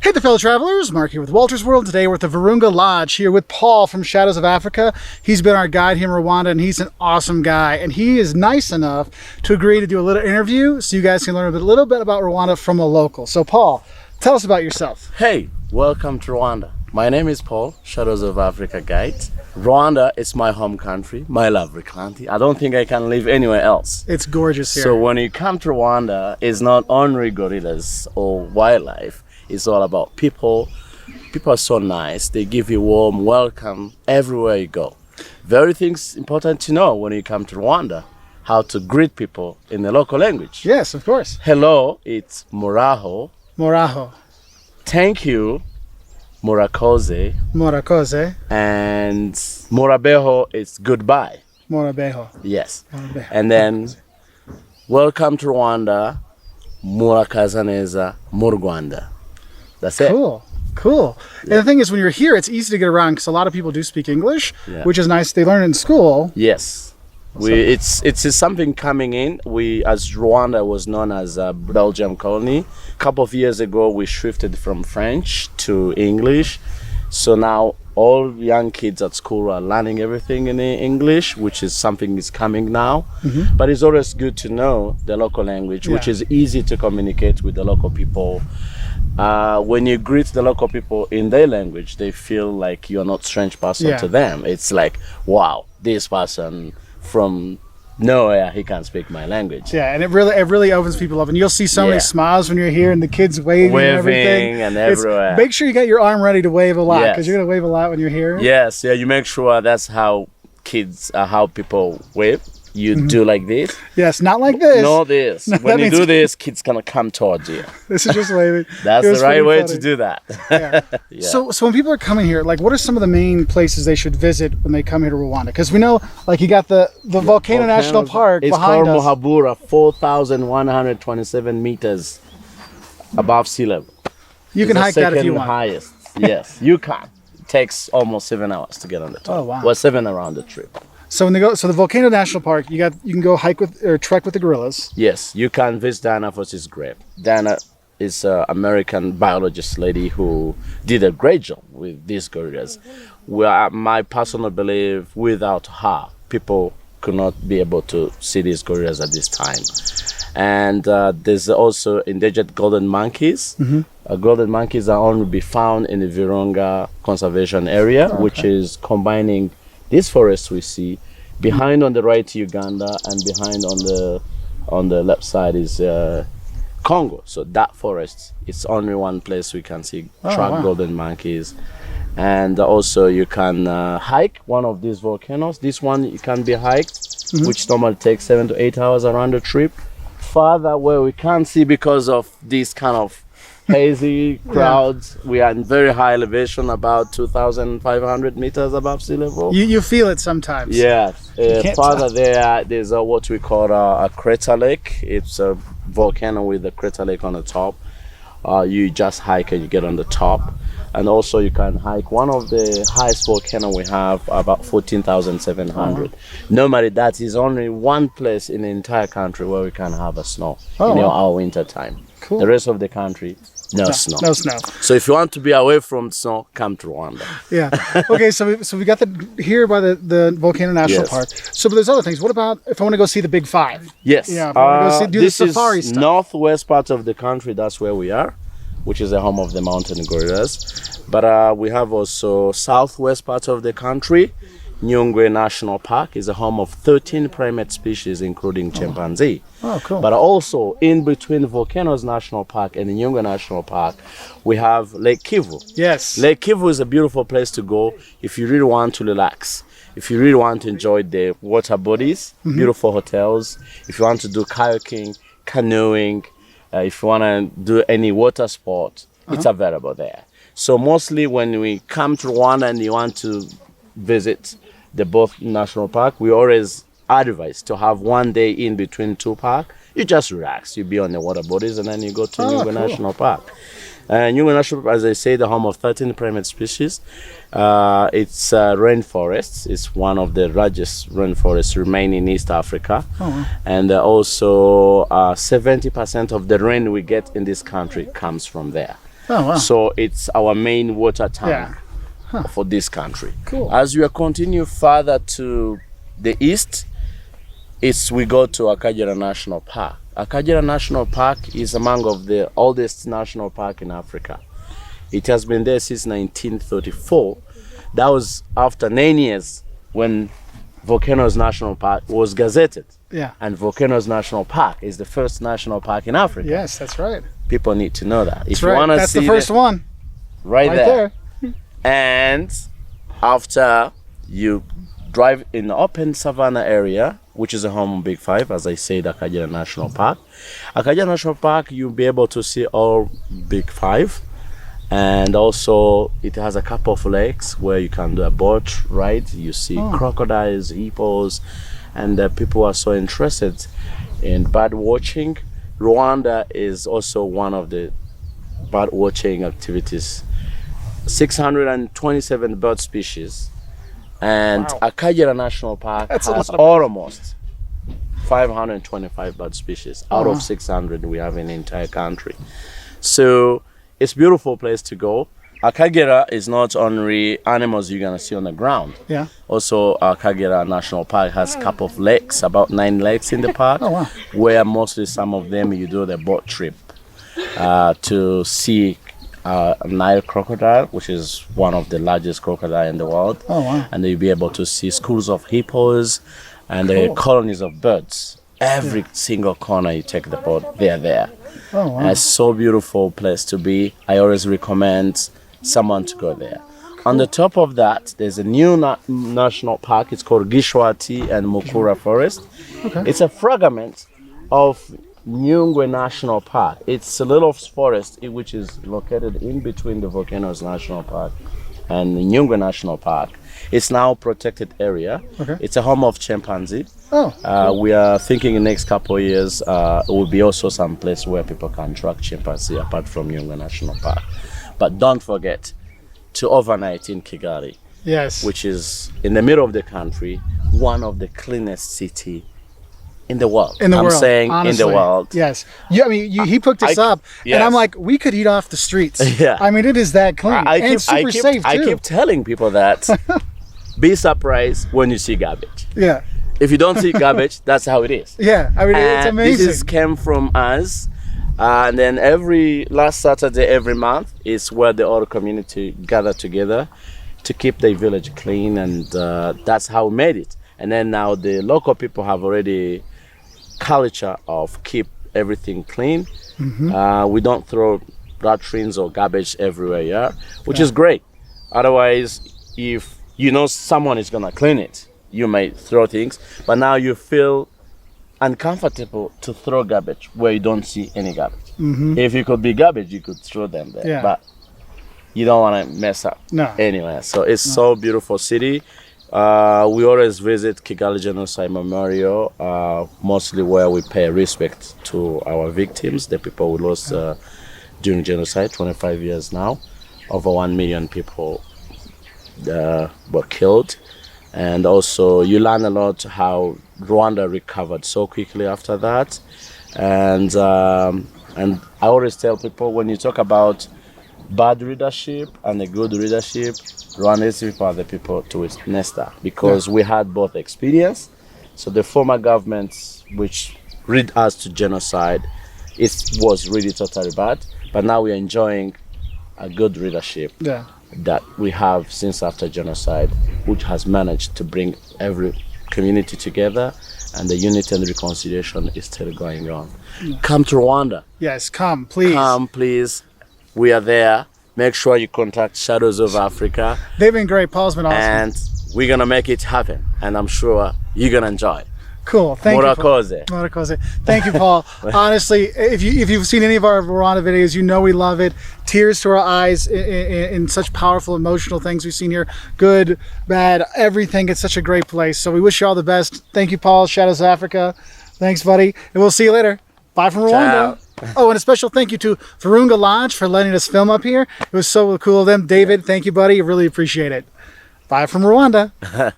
Hey there, fellow travelers. Mark here with Wolters World. Today we're at the Virunga Lodge here with Paul from Shadows of Africa. He's been our guide here in Rwanda, and he's an awesome guy. And he is nice enough to agree to do a little interview so you guys can learn a little bit about Rwanda from a local. So Paul, tell us about yourself. Hey, welcome to Rwanda. My name is Paul, Shadows of Africa guide. Rwanda is my home country, my lovely country. I don't think I can live anywhere else. It's gorgeous here. So when you come to Rwanda, it's not only gorillas or wildlife. It's all about people. People are so nice. They give you warm welcome everywhere you go. Very things important to know when you come to Rwanda, how to greet people in the local language. Yes, of course. Hello, it's Muraho. Moraho. Thank you, Murakoze. Morakoze. And Murabeho is goodbye. Morabeho. Yes. Morabeho. And then, welcome to Rwanda, Murakazaneza, Murwanda. That's it. Cool. Yeah. And the thing is, when you're here, it's easy to get around because a lot of people do speak English, Yeah. which is nice. They learn it in school. Yes. It's something coming in. We, as Rwanda was known as a Belgium colony, a couple of years ago we shifted from French to English. So now all young kids at school are learning everything in English, which is something is coming now. Mm-hmm. But it's always good to know the local language, which is easy to communicate with the local people. When you greet the local people in their language, they feel like you're not a strange person to them. It's like, wow, this person from nowhere, he can speak my language. Yeah, and it really opens people up. And you'll see so many smiles when you're here, and the kids waving and everything. And everywhere. Make sure you got your arm ready to wave a lot, because Yes. you're going to wave a lot when you're here. Yes, yeah, you make sure that's how kids, how people wave. You do like this. Yes, not like this. No, this. No, when that you means- do this, kids gonna come towards you. This is just waving. That's It the was right pretty way funny. to do that. Yeah. Yeah. So when people are coming here, like, what are some of the main places they should visit when they come here to Rwanda? Because we know, like, you got the Volcano National Park it's behind called us. Mohabura, 4,127 meters above sea level. You can It's the hike that if you second want. highest. Yes, you can. It takes almost 7 hours to get on the top. Oh, wow. Well, 7 around the trip. So when they go, so the Volcano National Park, you can go hike with or trek with the gorillas. Yes, you can visit Diana Foss's grave. Diana is an American biologist lady who did a great job with these gorillas. My personal belief, without her, people could not be able to see these gorillas at this time. And there's also endangered golden monkeys. Golden monkeys are only be found in the Virunga Conservation Area, which is combining this forest we see. Behind on the right Uganda, and behind on the left side is Congo. So that forest, it's only one place we can see golden monkeys. And also you can hike one of these volcanoes. This one you can be hiked, which normally takes 7 to 8 hours around the trip. Farther where we can't see because of this kind of hazy crowds. We are in very high elevation, about 2,500 meters above sea level. You feel it sometimes. Yes. can't Farther there's what we call a crater lake. It's a volcano with a crater lake on the top. You just hike and you get on the top. And also you can hike one of the highest volcano we have, about 14,700. Normally that is only one place in the entire country where we can have a snow in our winter time. Cool. The rest of the country, no snow. No snow. So if you want to be away from snow, come to Rwanda. Yeah. Okay, so we got here by the Volcano National Park. So but there's other things. What about if I want to go see the Big Five? Yes. Yeah, if I want to go do the safari is stuff. northwest part of the country. That's where we are, which is the home of the mountain gorillas. But we have also southwest part of the country. Nyungwe National Park is the home of 13 primate species, including chimpanzee. Oh, cool. But also in between Volcanoes National Park and the Nyungwe National Park, we have Lake Kivu. Yes. Lake Kivu is a beautiful place to go if you really want to relax. If you really want to enjoy the water bodies, beautiful hotels. If you want to do kayaking, canoeing, if you want to do any water sport, it's available there. So mostly when we come to Rwanda and you want to visit the both national park, we always advise to have one day in between two parks. You just relax. You be on the water bodies and then you go to Nyungwe National Park. Nyungwe National Park, as I say, the home of 13 primate species. It's rainforests. It's one of the largest rainforests remaining in East Africa. And also 70% of the rain we get in this country comes from there. Oh, wow. So it's our main water tank Yeah. for this country. Cool. As we continue further to the east, we go to Akagera National Park. Akagera National Park is among of the oldest national park in Africa. It has been there since 1934. That was after 9 years when Volcanoes National Park was gazetted. Yeah. And Volcanoes National Park is the first national park in Africa. Yes, that's right. People need to know that. If That's you right. want to That's see the first one. right there. there. And after you drive in the open savanna area, which is a home of Big Five, as I said, Akagera National Park. Akagera National Park, you'll be able to see all Big Five. And also it has a couple of lakes where you can do a boat ride. You see crocodiles, hippos, and people are so interested in bird watching. Rwanda is also one of the bird watching activities. 627 bird species, and Akagera National Park has almost 525 bird species out of 600 we have in the entire country. So it's a beautiful place to go. Akagera is not only animals you're gonna see on the ground. Yeah. Also, Akagera National Park has a couple of lakes, about 9 lakes in the park, where mostly some of them you do the boat trip to see a Nile crocodile, which is one of the largest crocodile in the world. Oh, wow. And you'll be able to see schools of hippos and colonies of birds. Every single corner you take the boat, they're there. Oh, wow. And it's so beautiful place to be. I always recommend someone to go there. On the top of that, there's a new national park. It's called Gishwati and Mukura Forest. Okay. It's a fragment of Nyungwe National Park. It's a little forest which is located in between the Volcanoes National Park and the Nyungwe National Park. It's now a protected area. Okay. It's a home of chimpanzee. Oh. We are thinking in the next couple of years it will be also some place where people can track chimpanzee apart from Nyungwe National Park. But don't forget to overnight in Kigali, Yes. which is in the middle of the country, one of the cleanest city in the world. In the world, saying honestly. in the world. Yes. Yeah, I mean, he picked us up, and I'm yes. like, we could eat off the streets. Yeah. I mean, it is that clean. And it's super safe, too. I keep telling people that be surprised when you see garbage. Yeah. If you don't see garbage, that's how it is. Yeah. I mean, it's And amazing. This came from us. And then every last Saturday, every month, is where the whole community gather together to keep the village clean. And that's how we made it. And then now the local people have already culture of keep everything clean. We don't throw latrines or garbage everywhere, which is great. Otherwise, if you know someone is gonna clean it, you might throw things, but now you feel uncomfortable to throw garbage where you don't see any garbage. If it could be garbage, you could throw them there, but you don't want to mess up. Anyway, so it's so beautiful city. We always visit Kigali Genocide Memorial, mostly where we pay respect to our victims, the people we lost during genocide, 25 years now. Over 1 million people were killed. And also you learn a lot how Rwanda recovered so quickly after that. And I always tell people, when you talk about bad leadership and a good leadership, Rwandese people are the people to witness that, because we had both experience. So the former governments which led us to genocide, it was really totally bad, but now we're enjoying a good leadership that we have since after genocide, which has managed to bring every community together, and the unity and reconciliation is still going on. Come to Rwanda. Yes, come, please. Come, please. We are there. Make sure you contact Shadows of Africa. They've been great. Paul's been awesome. And we're going to make it happen. And I'm sure you're going to enjoy. Cool. Thank you. Murakoze. Thank you, Paul. Honestly, if you've seen any of our Rwanda videos, you know we love it. Tears to our eyes in such powerful, emotional things we've seen here. Good, bad, everything. It's such a great place. So we wish you all the best. Thank you, Paul. Shadows of Africa. Thanks, buddy. And we'll see you later. Bye from Rwanda. Oh, and a special thank you to Virunga Lodge for letting us film up here. It was so cool of them. David, thank you, buddy. I really appreciate it. Bye from Rwanda.